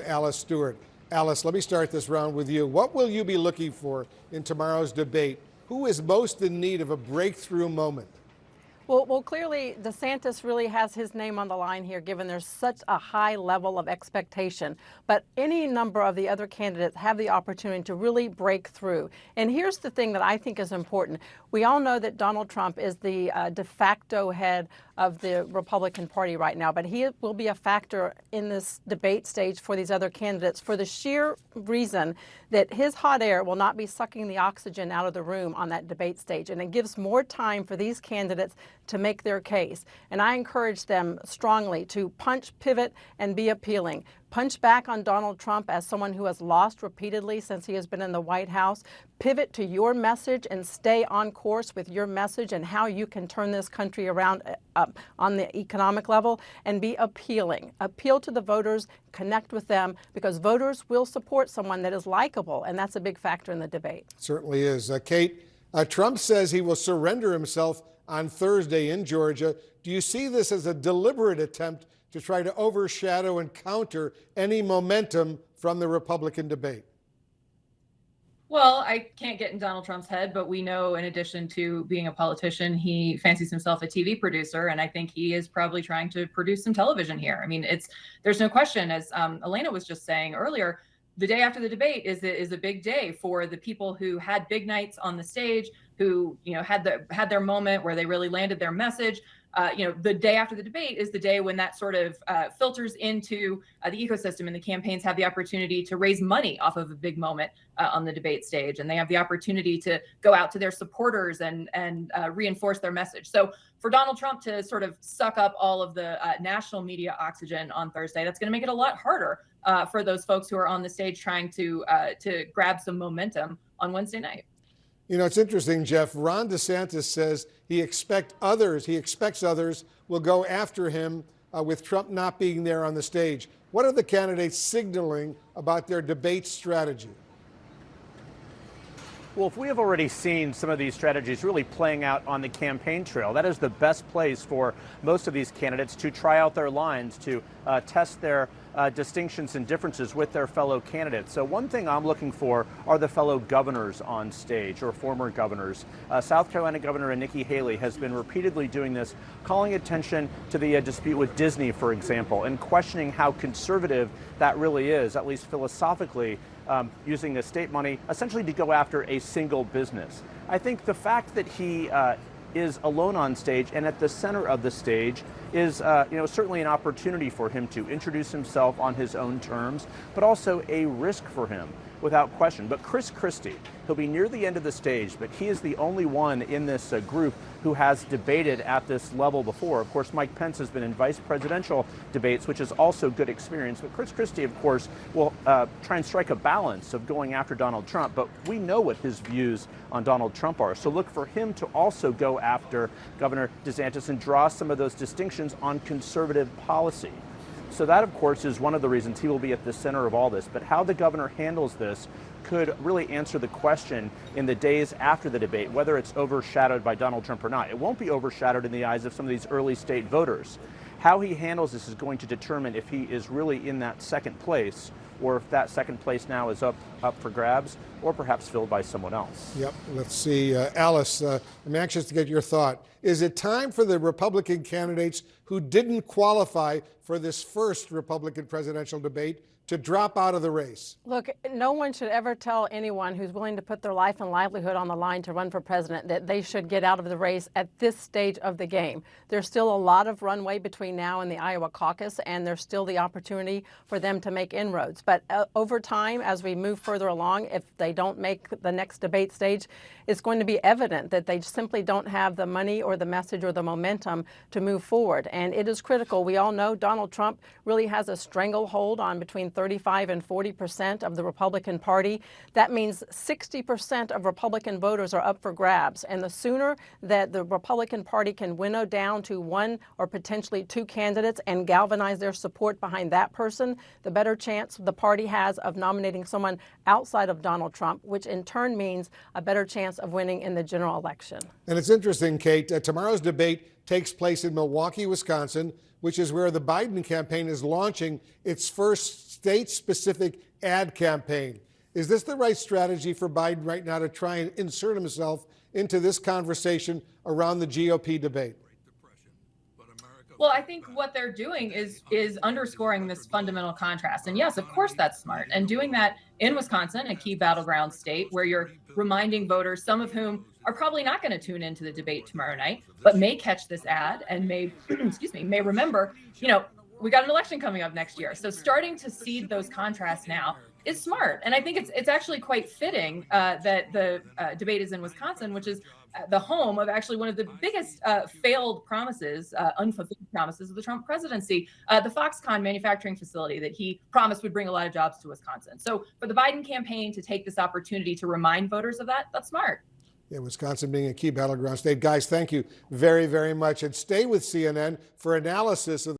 Alice Stewart. Alice, let me start this round with you. What will you be looking for in tomorrow's debate? Who is most in need of a breakthrough moment? Well, clearly, DeSantis really has his name on the line here, given there's such a high level of expectation. But any number of the other candidates have the opportunity to really break through. And here's the thing that I think is important. We all know that Donald Trump is the de facto head of the Republican Party right now, but he will be a factor in this debate stage for these other candidates for the sheer reason that his hot air will not be sucking the oxygen out of the room on that debate stage. And it gives more time for these candidates to make their case. And I encourage them strongly to punch, pivot, and be appealing. Punch back on Donald Trump as someone who has lost repeatedly since he has been in the White House. Pivot to your message and stay on course with your message and how you can turn this country around on the economic level, and be appealing. Appeal to the voters, connect with them, because voters will support someone that is likable, and that's a big factor in the debate. Certainly is. Kate, Trump says he will surrender himself on Thursday in Georgia. Do you see this as a deliberate attempt to try to overshadow and counter any momentum from the Republican debate? Well, I can't get in Donald Trump's head, but we know in addition to being a politician, he fancies himself a TV producer. And I think he is probably trying to produce some television here. I mean, there's no question, as Elena was just saying earlier, the day after the debate is a big day for the people who had big nights on the stage, who had their moment where they really landed their message. The day after the debate is the day when that sort of filters into the ecosystem, and the campaigns have the opportunity to raise money off of a big moment on the debate stage, and they have the opportunity to go out to their supporters and reinforce their message. So for Donald Trump to sort of suck up all of the national media oxygen on Thursday, that's going to make it a lot harder for those folks who are on the stage trying to grab some momentum on Wednesday night. You know, it's interesting, Jeff. Ron DeSantis says he expects others will go after him with Trump not being there on the stage. What are the candidates signaling about their debate strategy? Well, if we have already seen some of these strategies really playing out on the campaign trail, that is the best place for most of these candidates to try out their lines, to test their distinctions and differences with their fellow candidates. So one thing I'm looking for are the fellow governors on stage, or former governors. South Carolina Governor Nikki Haley has been repeatedly doing this, calling attention to the dispute with Disney, for example, and questioning how conservative that really is, at least philosophically, using the state money essentially to go after a single business. I think the fact that he is alone on stage and at the center of the stage is certainly an opportunity for him to introduce himself on his own terms, but also a risk for him without question. But Chris Christie, he'll be near the end of the stage, but he is the only one in this group who has debated at this level before. Of course, Mike Pence has been in vice presidential debates, which is also good experience. But Chris Christie, of course, will try and strike a balance of going after Donald Trump. But we know what his views on Donald Trump are. So look for him to also go after Governor DeSantis and draw some of those distinctions on conservative policy. So that, of course, is one of the reasons he will be at the center of all this. But how the governor handles this could really answer the question in the days after the debate, whether it's overshadowed by Donald Trump or not. It won't be overshadowed in the eyes of some of these early state voters. How he handles this is going to determine if he is really in that second place, or if that second place now is up for grabs, or perhaps filled by someone else. Yep. Let's see. Alice, I'm anxious to get your thought. Is it time for the Republican candidates who didn't qualify for this first Republican presidential debate to drop out of the race? Look, no one should ever tell anyone who's willing to put their life and livelihood on the line to run for president that they should get out of the race at this stage of the game. There's still a lot of runway between now and the Iowa caucus, and there's still the opportunity for them to make inroads. But over time, as we move further along, if they don't make the next debate stage, it's going to be evident that they simply don't have the money or the message or the momentum to move forward. And it is critical. We all know Donald Trump really has a stranglehold on between 35 and 40% of the Republican Party. That means 60% of Republican voters are up for grabs. And the sooner that the Republican Party can winnow down to one or potentially two candidates and galvanize their support behind that person, the better chance the party has of nominating someone outside of Donald Trump, which in turn means a better chance of winning in the general election. And it's interesting, Kate, tomorrow's debate takes place in Milwaukee, Wisconsin, which is where the Biden campaign is launching its first state-specific ad campaign. Is this the right strategy for Biden right now to try and insert himself into this conversation around the GOP debate? Well, I think what they're doing is underscoring this fundamental contrast. And yes, of course, that's smart. And doing that in Wisconsin, a key battleground state where you're reminding voters, some of whom are probably not going to tune into the debate tomorrow night, but may catch this ad and may, may remember, we got an election coming up next year. So starting to seed those contrasts now is smart. And I think it's actually quite fitting that the debate is in Wisconsin, which is the home of actually one of the biggest failed promises, unfulfilled promises of the Trump presidency, the Foxconn manufacturing facility that he promised would bring a lot of jobs to Wisconsin. So for the Biden campaign to take this opportunity to remind voters of that, that's smart. Yeah, Wisconsin being a key battleground state. Guys, thank you very, very much. And stay with CNN for analysis of